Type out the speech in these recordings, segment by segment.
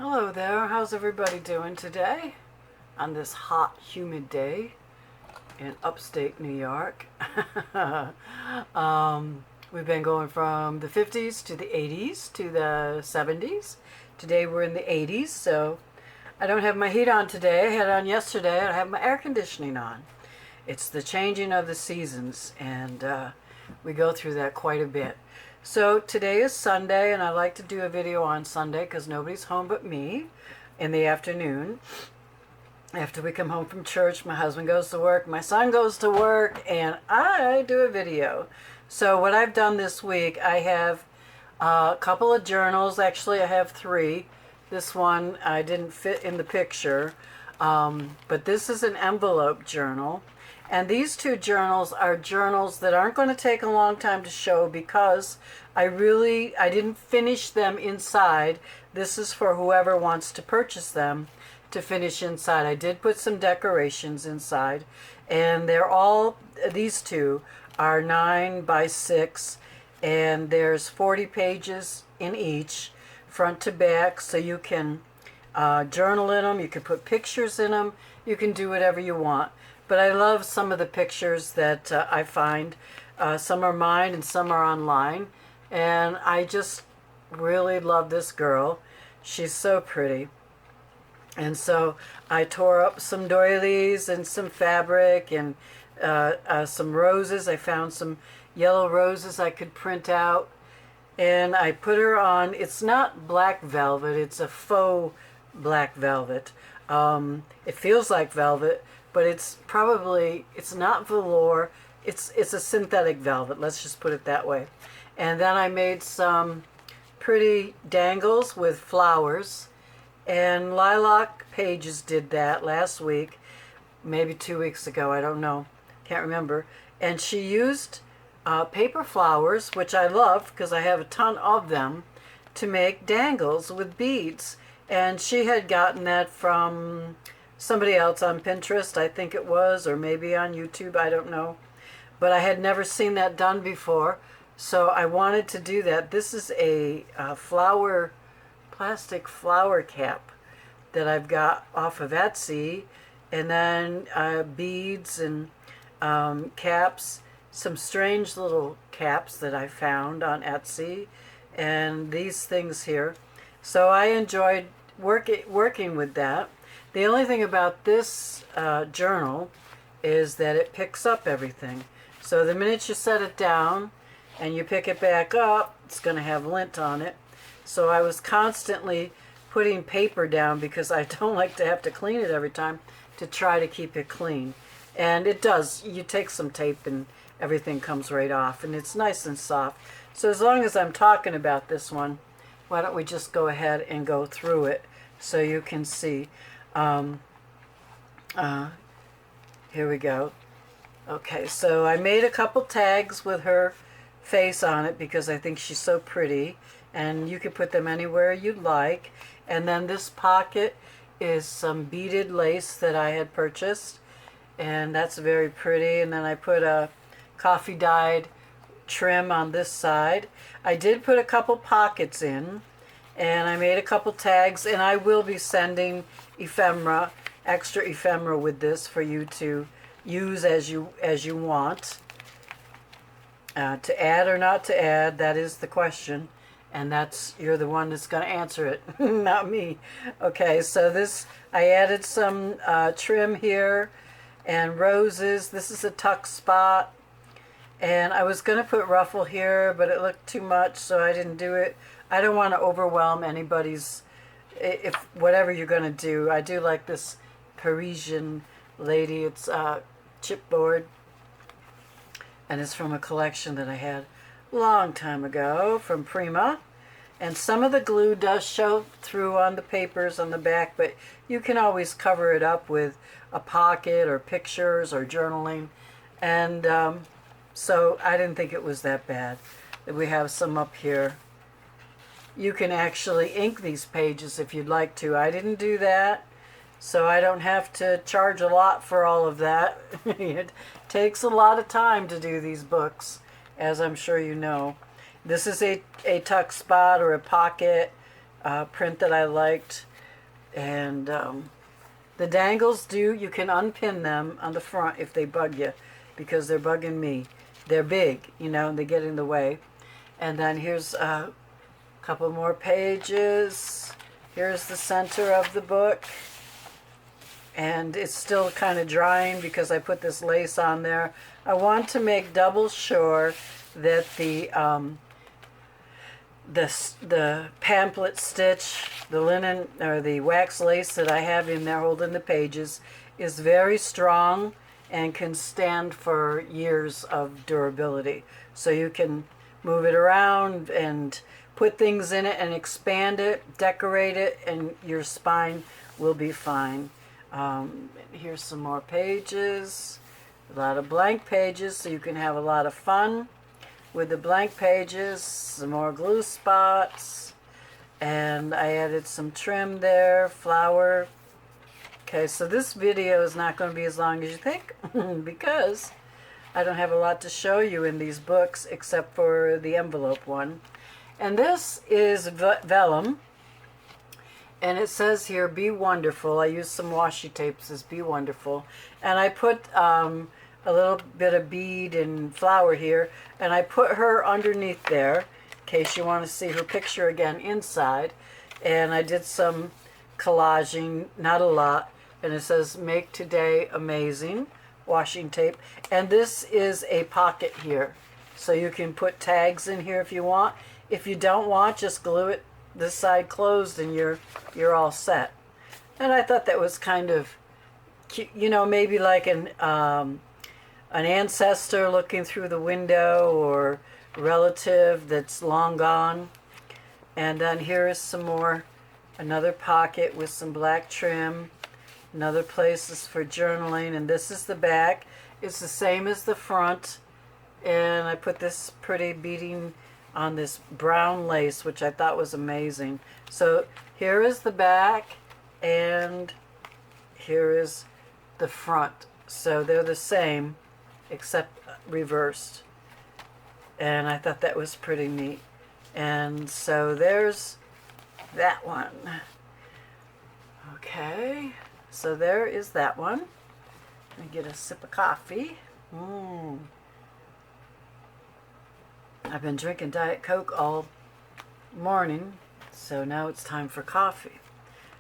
Hello there, how's everybody doing today on this hot, humid day in upstate New York? We've been going from the 50s to the 80s to the 70s. Today we're in the 80s, so I don't have my heat on today. I had it on yesterday. I have my air conditioning on. It's the changing of the seasons, and we go through that quite a bit. So today is Sunday, and I like to do a video on Sunday because nobody's home but me in the afternoon. After we come home from church, my husband goes to work, my son goes to work, and I do a video. So what I've done this week, I have a couple of journals. Actually, I have three. This one I didn't fit in the picture, but this is an envelope journal. And these two journals are journals that aren't going to take a long time to show because I didn't finish them inside. This is for whoever wants to purchase them to finish inside. I did put some decorations inside, and these two are 9 by 6, and there's 40 pages in each, front to back, so you can journal in them, you can put pictures in them, you can do whatever you want. But I love some of the pictures that I find. Some are mine and some are online. And I just really love this girl. She's so pretty. And so I tore up some doilies and some fabric and some roses. I found some yellow roses I could print out. And I put her on. It's not black velvet. It's a faux black velvet. It feels like velvet, but it's not velour. It's a synthetic velvet. Let's just put it that way. And then I made some pretty dangles with flowers. And Lilac Pages did that last week, maybe 2 weeks ago. I don't know. Can't remember. And she used paper flowers, which I love because I have a ton of them, to make dangles with beads. And she had gotten that from somebody else on Pinterest, I think it was, or maybe on YouTube, I don't know. But I had never seen that done before, so I wanted to do that. This is a plastic flower cap that I've got off of Etsy, and then beads and caps, some strange little caps that I found on Etsy, and these things here. So I enjoyed working with that. The only thing about this journal is that it picks up everything. So the minute you set it down and you pick it back up, it's going to have lint on it. So I was constantly putting paper down because I don't like to have to clean it every time to try to keep it clean. And it does. You take some tape and everything comes right off, and it's nice and soft. So as long as I'm talking about this one, why don't we just go ahead and go through it so you can see. Here we go. Okay, so I made a couple tags with her face on it because I think she's so pretty, and you can put them anywhere you like. And then this pocket is some beaded lace that I had purchased, and that's very pretty. And then I put a coffee dyed trim on this side. I did put a couple pockets in, and I made a couple tags, and I will be sending extra ephemera with this for you to use as you want. To add or not to add, that is the question, and you're the one that's going to answer it, not me. Okay, so I added some trim here and roses. This is a tuck spot, and I was going to put ruffle here, but it looked too much, so I didn't do it. I don't want to overwhelm anybody's, whatever you're going to do. I do like this Parisian lady. It's chipboard, and it's from a collection that I had a long time ago from Prima. And some of the glue does show through on the papers on the back, but you can always cover it up with a pocket or pictures or journaling. And so I didn't think it was that bad. We have some up here. You can actually ink these pages if you'd like to. I didn't do that, so I don't have to charge a lot for all of that. It takes a lot of time to do these books, as I'm sure you know. This is a tuck spot or a pocket print that I liked. And the dangles you can unpin them on the front if they bug you, because they're bugging me. They're big, you know, and they get in the way. And then here's a couple more pages. Here's the center of the book. And it's still kind of drying because I put this lace on there. I want to make double sure that the pamphlet stitch, the linen or the wax lace that I have in there holding the pages, is very strong and can stand for years of durability. So you can move it around and put things in it and expand it, decorate it, and your spine will be fine. Here's some more pages, a lot of blank pages, so you can have a lot of fun with the blank pages. Some more glue spots, and I added some trim there, flower. Okay, so this video is not going to be as long as you think because I don't have a lot to show you in these books except for the envelope one. And this is vellum. And it says here, be wonderful. I used some washi tape, says be wonderful. And I put a little bit of bead and flower here. And I put her underneath there, in case you want to see her picture again inside. And I did some collaging, not a lot. And it says, make today amazing, washing tape. And this is a pocket here. So you can put tags in here if you want. If you don't want, just glue it this side closed and you're all set. And I thought that was kind of cute, you know, maybe like an ancestor looking through the window or relative that's long gone. And then here is some more, another pocket with some black trim. Another place is for journaling, and this is the back. It's the same as the front, and I put this pretty beading on this brown lace, which I thought was amazing. So here is the back, and here is the front. So they're the same, except reversed. And I thought that was pretty neat. And so there's that one. Okay, so there is that one. Let me get a sip of coffee. I've been drinking Diet Coke all morning, so now it's time for coffee.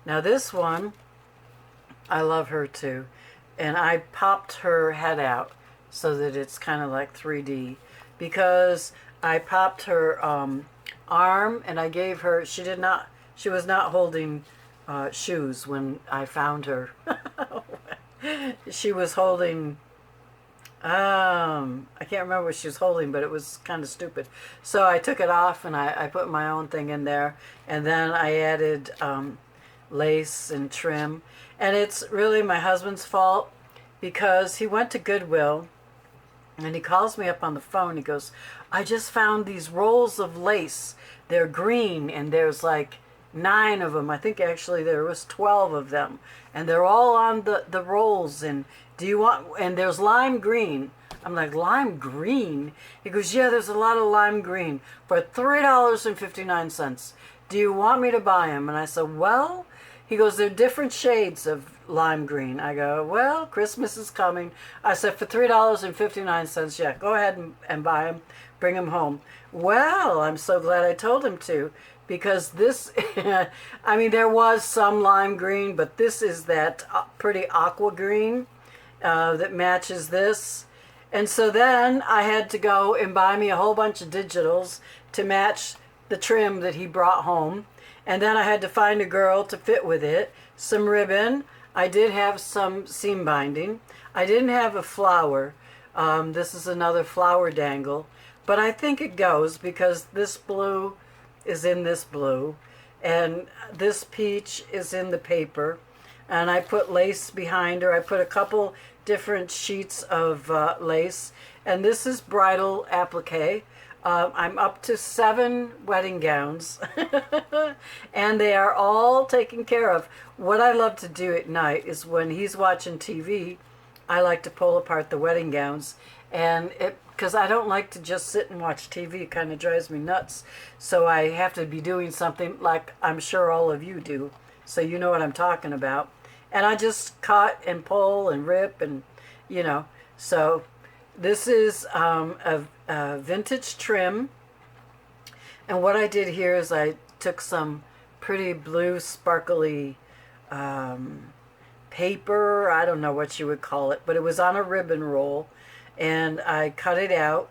Now this one, I love her too. And I popped her head out so that it's kind of like 3D, because I popped her arm, and I gave her, she was not holding shoes when I found her. She was holding, I can't remember what she was holding, but it was kind of stupid. So I took it off and I put my own thing in there, and then I added lace and trim. And it's really my husband's fault, because he went to Goodwill and he calls me up on the phone. He goes, I just found these rolls of lace. They're green, and there's like 9 of them. I think actually there was 12 of them, and they're all on the rolls. And do you want, and there's lime green. I'm like, lime green? He goes, yeah, there's a lot of lime green for $3.59. Do you want me to buy them? And I said, well, he goes, they're different shades of lime green. I go, well, Christmas is coming. I said, for $3.59, yeah, go ahead and buy them, bring them home. Well, I'm so glad I told him to, because this, I mean, there was some lime green, but this is that pretty aqua green that matches this. And so then I had to go and buy me a whole bunch of digitals to match the trim that he brought home. And then I had to find a girl to fit with it, some ribbon. I did have some seam binding. I didn't have a flower. This is another flower dangle. But I think it goes, because this blue is in this blue, and this peach is in the paper. And I put lace behind her. I put a couple different sheets of lace. And this is bridal applique. I'm up to 7 wedding gowns, and they are all taken care of. What I love to do at night is, when he's watching TV, I like to pull apart the wedding gowns, and it because I don't like to just sit and watch TV. It kind of drives me nuts. So I have to be doing something like I'm sure all of you do. So you know what I'm talking about. And I just cut and pull and rip and, you know. So this is a vintage trim. And what I did here is I took some pretty blue sparkly paper. I don't know what you would call it, but it was on a ribbon roll. And I cut it out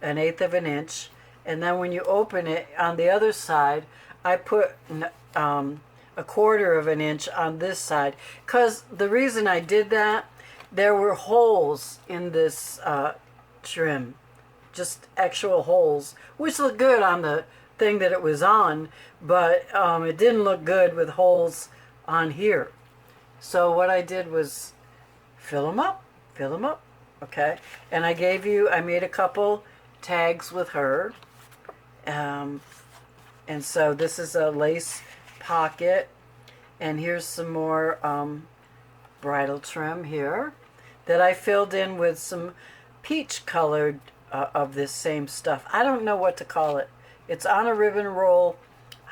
1/8 of an inch. And then when you open it on the other side, I put 1/4 of an inch on this side. Because the reason I did that, there were holes in this trim. Just actual holes, which looked good on the thing that it was on, but it didn't look good with holes on here. So what I did was fill them up, okay? And I made a couple tags with her. And so this is a lace pocket. And here's some more bridal trim here that I filled in with some peach colored of this same stuff. I don't know what to call it. It's on a ribbon roll.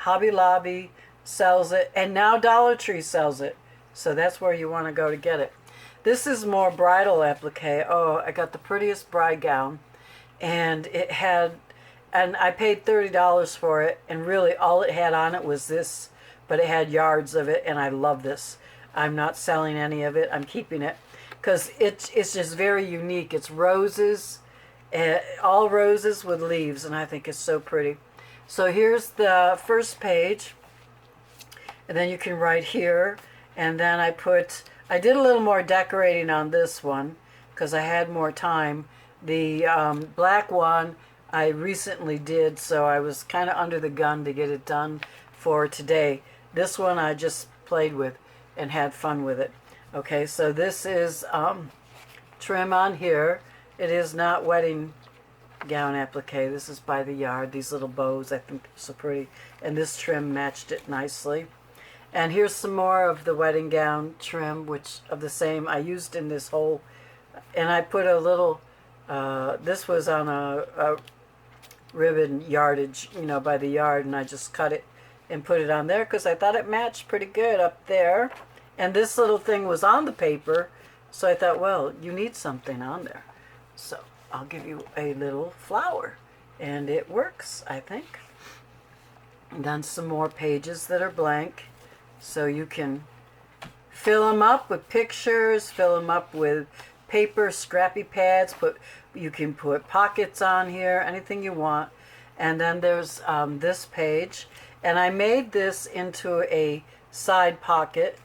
Hobby Lobby sells it, and now Dollar Tree sells it. So that's where you want to go to get it. This is more bridal applique. Oh, I got the prettiest bride gown, and I paid $30 for it, and really all it had on it was this, but it had yards of it, and I love this. I'm not selling any of it. I'm keeping it because it's just very unique. It's roses, all roses with leaves, and I think it's so pretty. So here's the first page, and then you can write here, and then I did a little more decorating on this one because I had more time. The black one I recently did, so I was kind of under the gun to get it done for today. This one I just played with and had fun with it. Okay, so this is trim on here. It is not wedding gown applique. This is by the yard. These little bows, I think they're so pretty. And this trim matched it nicely. And here's some more of the wedding gown trim, which of the same I used in this whole. And I put a little, this was on a ribbon yardage, you know, by the yard, and I just cut it and put it on there because I thought it matched pretty good up there. And this little thing was on the paper, so I thought, well, you need something on there. So I'll give you a little flower. And it works, I think. And then some more pages that are blank. So you can fill them up with pictures, fill them up with paper, scrappy pads. You can put pockets on here, anything you want. And then there's this page. And I made this into a side pocket.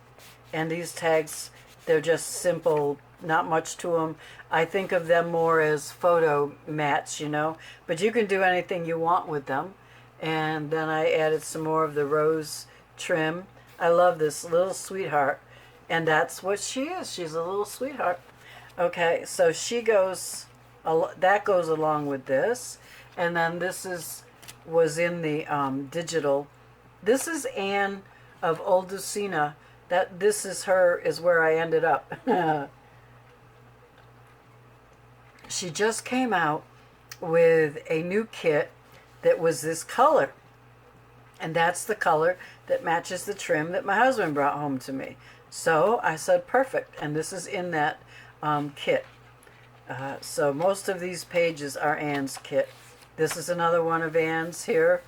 And these tags, they're just simple, not much to them. I think of them more as photo mats, you know. But you can do anything you want with them. And then I added some more of the rose trim. I love this little sweetheart. And that's what she is. She's a little sweetheart. Okay, so that goes along with this. And then this was in the digital. This is Anne of Old Lucina. This is where I ended up. She just came out with a new kit that was this color. And that's the color that matches the trim that my husband brought home to me. So I said, perfect. And this is in that kit. So most of these pages are Anne's kit. This is another one of Anne's here.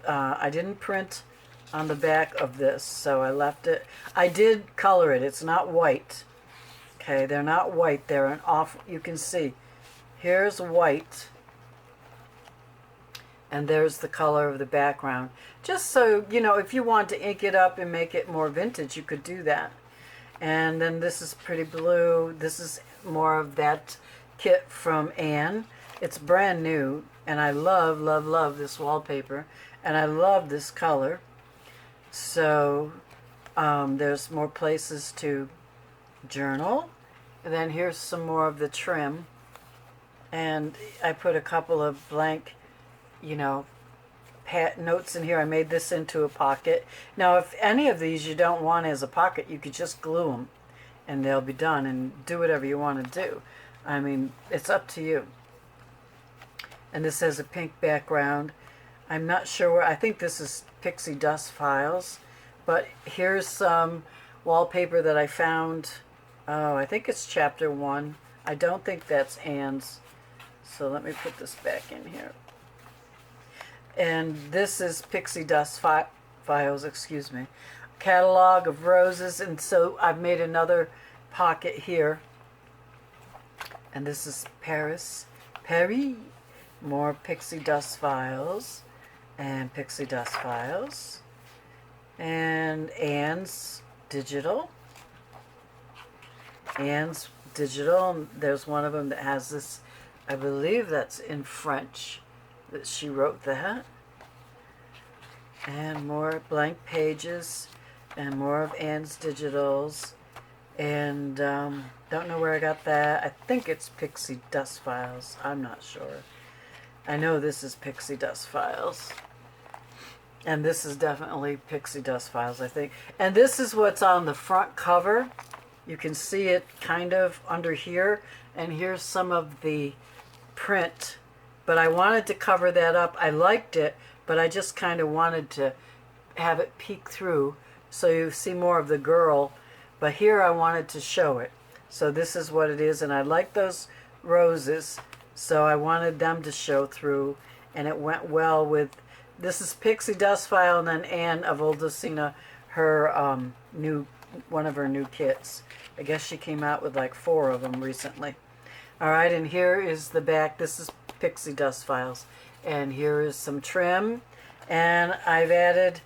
I didn't print on the back of this, so I left it. I did color it. It's not white. Okay, they're not white. They're an off. You can see. Here's white. And there's the color of the background. Just so, you know, if you want to ink it up and make it more vintage, you could do that. And then this is pretty blue. This is more of that kit from Anne. It's brand new. And I love, love, love this wallpaper. And I love this color. So there's more places to journal. And then here's some more of the trim. And I put a couple of blank, you know, notes in here. I made this into a pocket. Now, if any of these you don't want as a pocket, you could just glue them and they'll be done, and do whatever you want to do. I mean, it's up to you. and this has a pink background. I'm not sure where, I think this is Pixie Dust Files, but here's some wallpaper that I found. Oh, I think it's chapter 1. I don't think that's Anne's, so let me put this back in here. And this is Pixie Dust Files, excuse me. Catalog of roses, and so I've made another pocket here. And this is Paris. More Pixie Dust Files. And Pixie Dust Files. And Anne's Digital. Anne's Digital. There's one of them that has this, I believe that's in French, that she wrote that. And more blank pages. And more of Anne's Digitals. And don't know where I got that. I think it's Pixie Dust Files. I'm not sure. I know this is Pixie Dust Files. And this is definitely Pixie Dust Files, I think. And this is what's on the front cover. You can see it kind of under here. And here's some of the print. But I wanted to cover that up. I liked it, but I just kind of wanted to have it peek through so you see more of the girl. But here I wanted to show it. So this is what it is. And I like those roses, so I wanted them to show through. And it went well with, this is Pixie Dust File, and then Anne of Oldocina, her one of her new kits. I guess she came out with like 4 of them recently. All right, and here is the back. This is Pixie Dust Files. And here is some trim. And I've added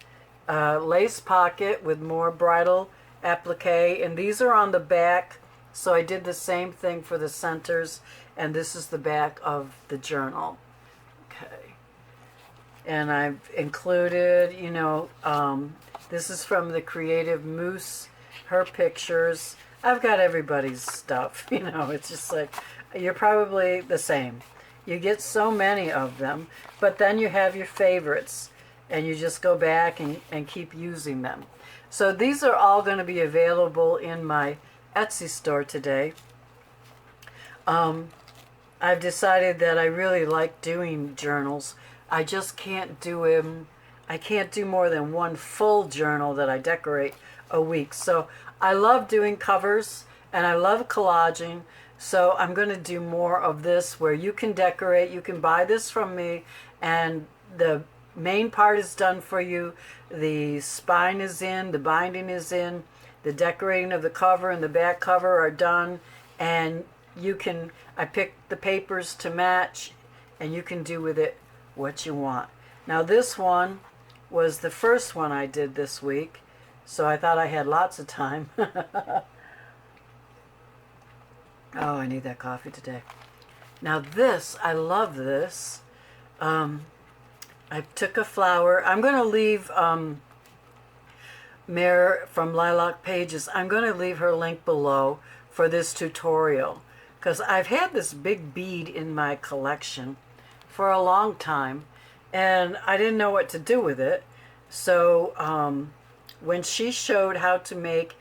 a lace pocket with more bridal applique, and these are on the back, so I did the same thing for the centers, and this is the back of the journal. Okay, and I've included, you know, this is from the Creative Moose, her pictures. I've got everybody's stuff, you know, it's just like, you're probably the same. You get so many of them, but then you have your favorites, and you just go back and keep using them. So these are all going to be available in my Etsy store today. I've decided that I really like doing journals. I just can't do them. I can't do more than one full journal that I decorate a week. So I love doing covers and I love collaging. So I'm going to do more of this where you can decorate. You can buy this from me and the main part is done for you. The spine is in, the binding is in, the decorating of the cover and the back cover are done, and you can, I picked the papers to match, and you can do with it what you want. Now this one was the first one I did this week, so I thought I had lots of time. Oh, I need that coffee today. Now this, I love this. I took a flower. I'm going to leave Mare from Lilac Pages. I'm going to leave her link below for this tutorial because I've had this big bead in my collection for a long time and I didn't know what to do with it. So when she showed how to make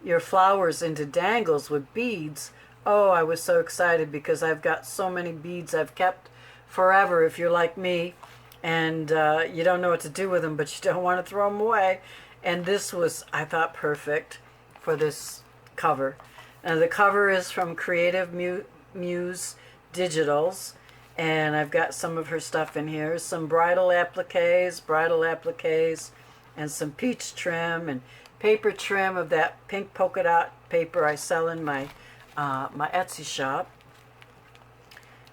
your flowers into dangles with beads, oh, I was so excited because I've got so many beads I've kept forever if you're like me. And you don't know what to do with them, but you don't want to throw them away. And this was, I thought, perfect for this cover. Now the cover is from Creative Muse Digitals, and I've got some of her stuff in here. Some bridal appliques, and some peach trim and paper trim of that pink polka dot paper I sell in my my Etsy shop.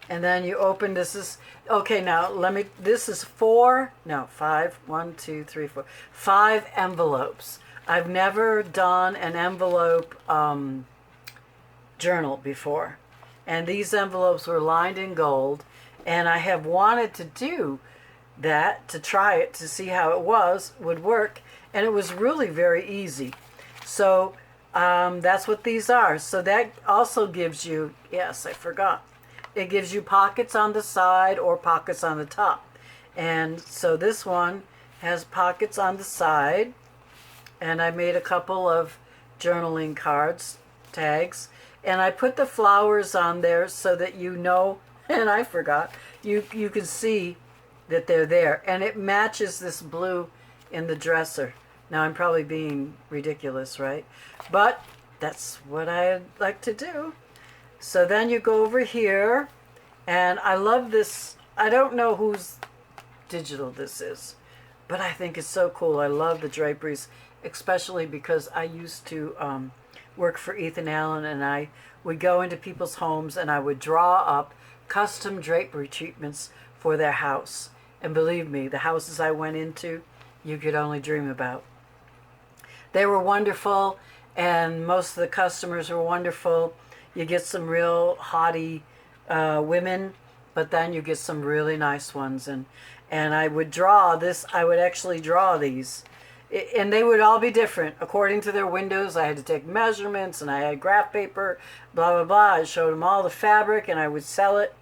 And then you open, this is, okay, now this is 5, 1, 2, 3, 4, 5 envelopes. I've never done an envelope journal before. And these envelopes were lined in gold. And I have wanted to do that, to try it, to see how it would work. And it was really very easy. So that's what these are. So that also gives you, yes, I forgot. It gives you pockets on the side or pockets on the top. And so this one has pockets on the side. And I made a couple of journaling cards, tags. And I put the flowers on there so that you know, and I forgot, you can see that they're there, and it matches this blue in the dresser. Now I'm probably being ridiculous, right? But that's what I like to do. So then you go over here, and I love this. I don't know whose digital this is, but I think it's so cool. I love the draperies, especially because I used to work for Ethan Allen, and I would go into people's homes and I would draw up custom drapery treatments for their house. And believe me, the houses I went into, you could only dream about. They were wonderful, and most of the customers were wonderful. You get some real haughty women, but then you get some really nice ones. And I would draw this. I would actually draw these. And they would all be different according to their windows. I had to take measurements, and I had graph paper, blah, blah, blah. I showed them all the fabric, and I would sell it.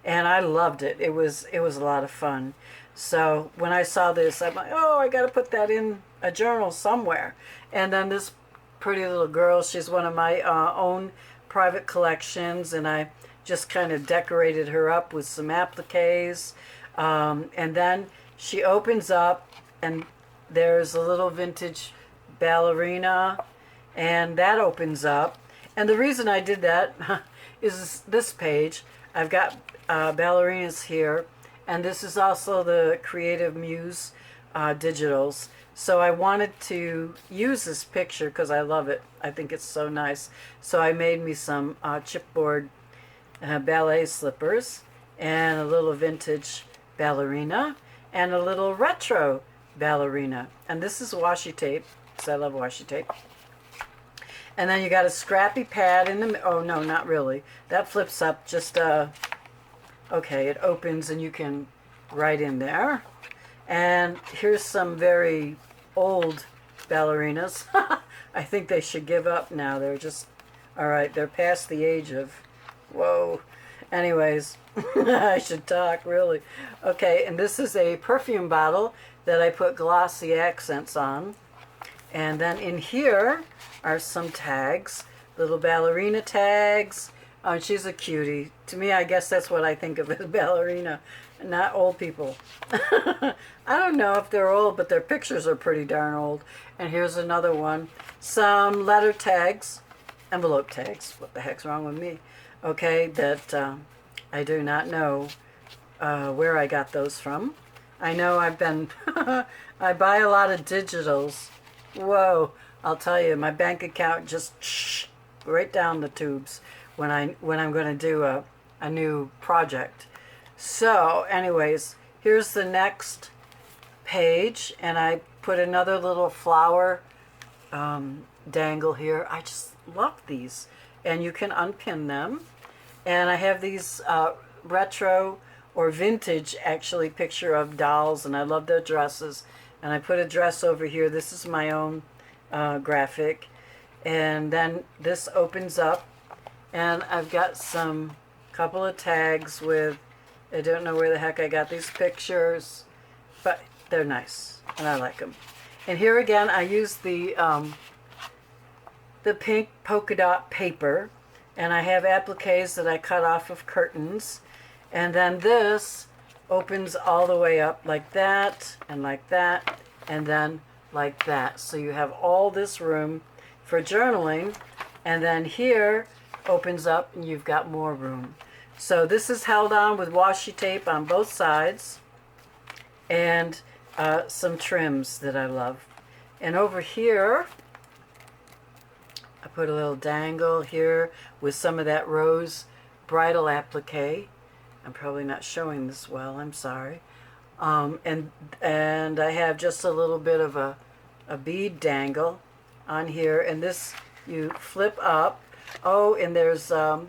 And I loved it. It was a lot of fun. So when I saw this, I'm like, oh, I got to put that in a journal somewhere. And then this pretty little girl, she's one of my own private collections, and I just kind of decorated her up with some appliques. And then she opens up, and there's a little vintage ballerina, and that opens up. And the reason I did that is this page. I've got ballerinas here, and this is also the Creative Muse digitals. So I wanted to use this picture because I love it. I think it's so nice. So I made me some chipboard ballet slippers, and a little vintage ballerina, and a little retro ballerina. And this is washi tape, because I love washi tape. And then you got a scrappy pad in the, oh no, not really. That flips up just, okay, it opens and you can write in there. And here's some very old ballerinas. I think they should give up now. They're just, all right, they're past the age of, whoa. Anyways, I should talk, really. Okay, and this is a perfume bottle that I put glossy accents on. And then in here are some tags, little ballerina tags. Oh, she's a cutie. To me, I guess that's what I think of as ballerina, not old people. I don't know if they're old, but their pictures are pretty darn old. And here's another one. Some letter tags, envelope tags. What the heck's wrong with me? Okay, that I do not know where I got those from. I know I've been, I buy a lot of digitals. Whoa, I'll tell you, my bank account just right down the tubes when I'm going to do a new project. So anyways, here's the next page, and I put another little flower dangle here. I just love these, and you can unpin them. And I have these retro or vintage, actually, picture of dolls, and I love their dresses. And I put a dress over here. This is my own graphic. And then this opens up, and I've got some couple of tags with, I don't know where the heck I got these pictures, but they're nice, and I like them. And here again, I use the pink polka dot paper, and I have appliques that I cut off of curtains. And then this opens all the way up like that, and then like that. So you have all this room for journaling, and then here opens up and you've got more room. So this is held on with washi tape on both sides, and some trims that I love. And over here, I put a little dangle here with some of that rose bridal applique. I'm probably not showing this well, I'm sorry. And I have just a little bit of a bead dangle on here, and this you flip up. Oh, and there's a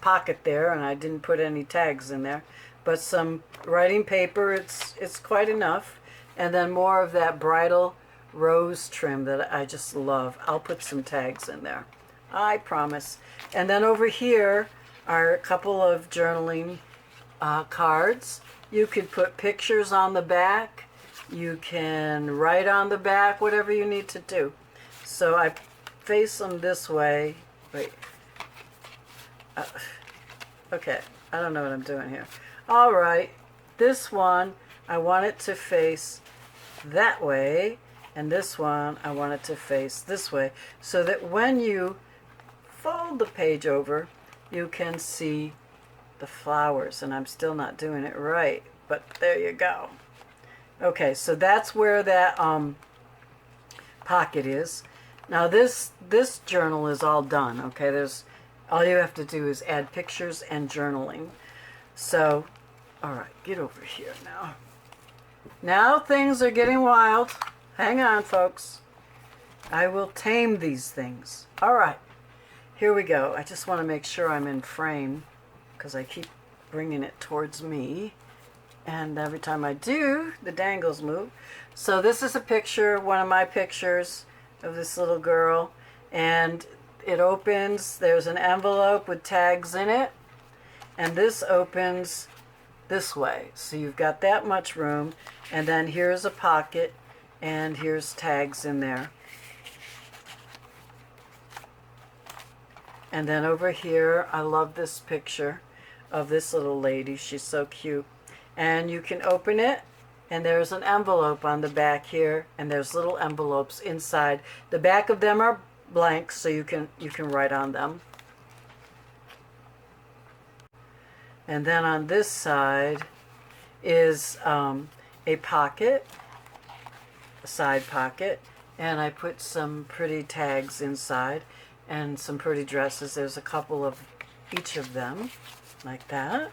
pocket there, and I didn't put any tags in there, but some writing paper. It's quite enough, and then more of that bridal rose trim that I just love. I'll put some tags in there, I promise. And then over here are a couple of journaling cards. You could put pictures on the back. You can write on the back, whatever you need to do. So I face them this way. Wait. Okay, I don't know what I'm doing here. All right, this one, I want it to face that way, and this one, I want it to face this way, so that when you fold the page over, you can see the flowers. And I'm still not doing it right, but there you go. Okay, so that's where that pocket is. Now this journal is all done. Okay, there's all you have to do is add pictures and journaling. So, all right, get over here now. Now things are getting wild. Hang on, folks. I will tame these things. All right, here we go. I just want to make sure I'm in frame because I keep bringing it towards me. And every time I do, the dangles move. So this is a picture, one of my pictures of this little girl. And it opens, there's an envelope with tags in it. And this opens this way. So you've got that much room. And then here's a pocket. And here's tags in there. And then over here, I love this picture of this little lady. She's so cute. And you can open it, and there's an envelope on the back here, and there's little envelopes inside. The back of them are blank, so you can write on them. And then on this side is a pocket, a side pocket, and I put some pretty tags inside and some pretty dresses. There's a couple of each of them, like that.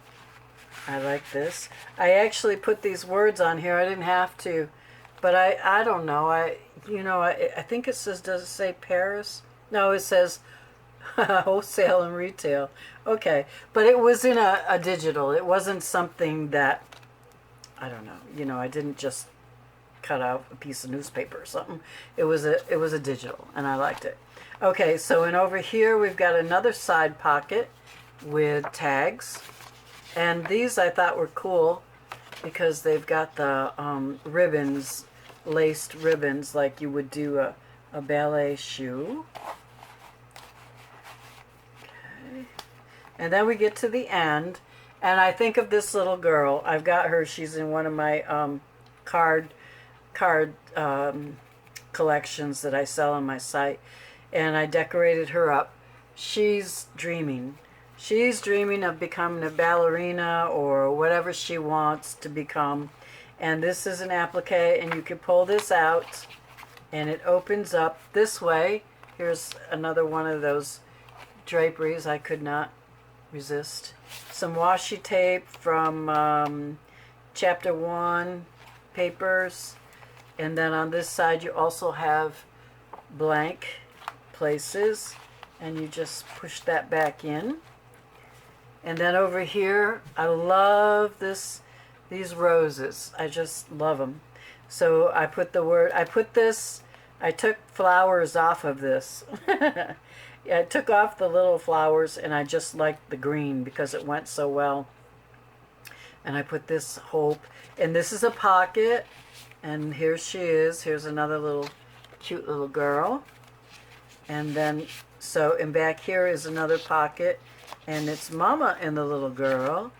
I like this. I actually put these words on here. I didn't have to, but I don't know. I think it says, does it say Paris? No, it says wholesale and retail. Okay, but it was in a digital. It wasn't something that, I don't know. I didn't just cut out a piece of newspaper or something. It was a digital, and I liked it. Okay, so and over here we've got another side pocket with tags. And these I thought were cool because they've got the ribbons, laced ribbons, like you would do a ballet shoe. Okay. And then we get to the end, and I think of this little girl. I've got her. She's in one of my card collections that I sell on my site, and I decorated her up. She's dreaming. She's dreaming of becoming a ballerina or whatever she wants to become. And this is an applique, and you can pull this out, and it opens up this way. Here's another one of those draperies I could not resist. Some washi tape from Chapter 1 papers. And then on this side you also have blank places, and you just push that back in. And then over here, I love these roses. I just love them. So I took flowers off of this. Yeah, I took off the little flowers, and I just liked the green because it went so well. And I put this hope, and this is a pocket, and here she is. Here's another little cute little girl. And then, and back here is another pocket. And it's Mama and the little girl,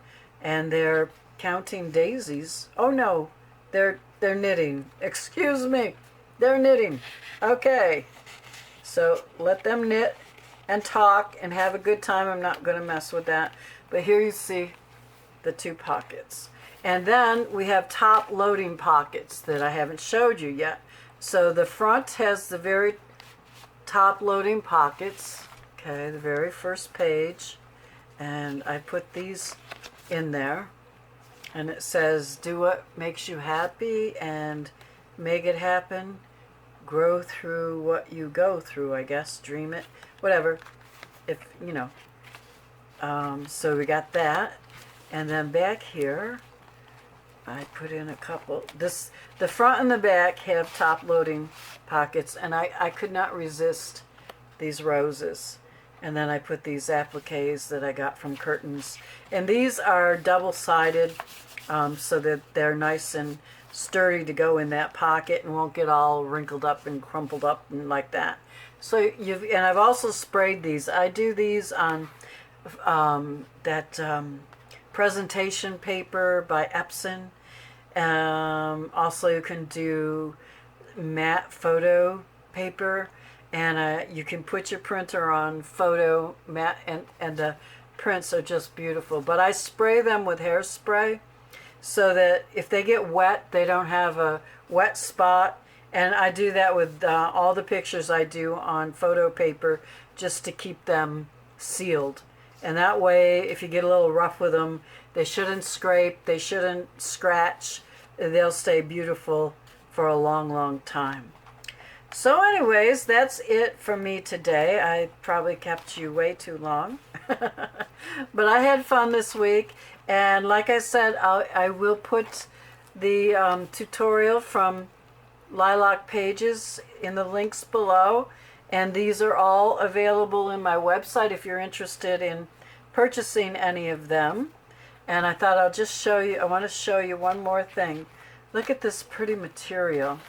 and they're counting daisies. Oh no, they're knitting. Excuse me, they're knitting. Okay, so let them knit and talk and have a good time. I'm not going to mess with that. But here you see the two pockets. And then we have top loading pockets that I haven't showed you yet. So the front has the very top loading pockets. Okay, the very first page. And I put these in there, and it says, do what makes you happy and make it happen. Grow through what you go through, I guess. Dream it, whatever. So we got that. And then back here, I put in a couple. The front and the back have top loading pockets, and I could not resist these roses. And then I put these appliques that I got from Curtains. And these are double-sided so that they're nice and sturdy to go in that pocket and won't get all wrinkled up and crumpled up and like that. So and I've also sprayed these. I do these on that presentation paper by Epson. Also, you can do matte photo paper, and you can put your printer on photo matte, and the prints are just beautiful. But I spray them with hairspray so that if they get wet, they don't have a wet spot. And I do that with all the pictures I do on photo paper, just to keep them sealed. And that way, if you get a little rough with them, they shouldn't scrape, they shouldn't scratch. They'll stay beautiful for a long, long time. So anyways, that's it for me today. I probably kept you way too long. But I had fun this week. And like I said, I will put the tutorial from Lilac Pages in the links below. And these are all available in my website if you're interested in purchasing any of them. And I thought I'll just show you, I want to show you one more thing. Look at this pretty material.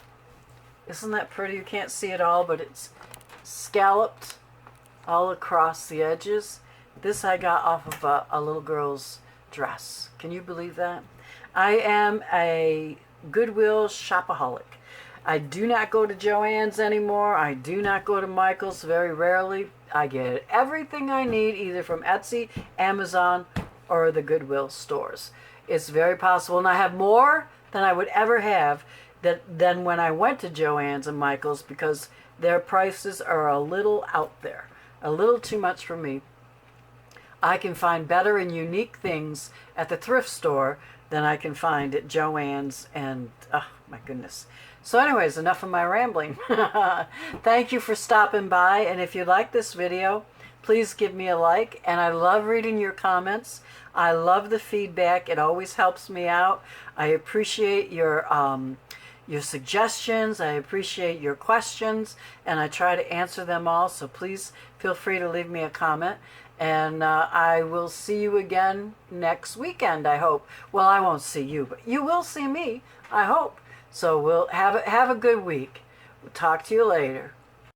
Isn't that pretty? You can't see it all, but it's scalloped all across the edges. This I got off of a little girl's dress. Can you believe that? I am a Goodwill shopaholic. I do not go to Joann's anymore. I do not go to Michael's, very rarely. I get everything I need either from Etsy, Amazon, or the Goodwill stores. It's very possible, and I have more than I would ever have than when I went to Joann's and Michael's, because their prices are a little out there, a little too much for me. I can find better and unique things at the thrift store than I can find at Joann's, and oh my goodness. So anyways, enough of my rambling. Thank you for stopping by, and if you like this video, please give me a like. And I love reading your comments. I love the feedback. It always helps me out. I appreciate your suggestions. I appreciate your questions, and I try to answer them all. So please feel free to leave me a comment. And I will see you again next weekend, I hope. Well, I won't see you, but you will see me, I hope. So we'll have a good week. We'll talk to you later.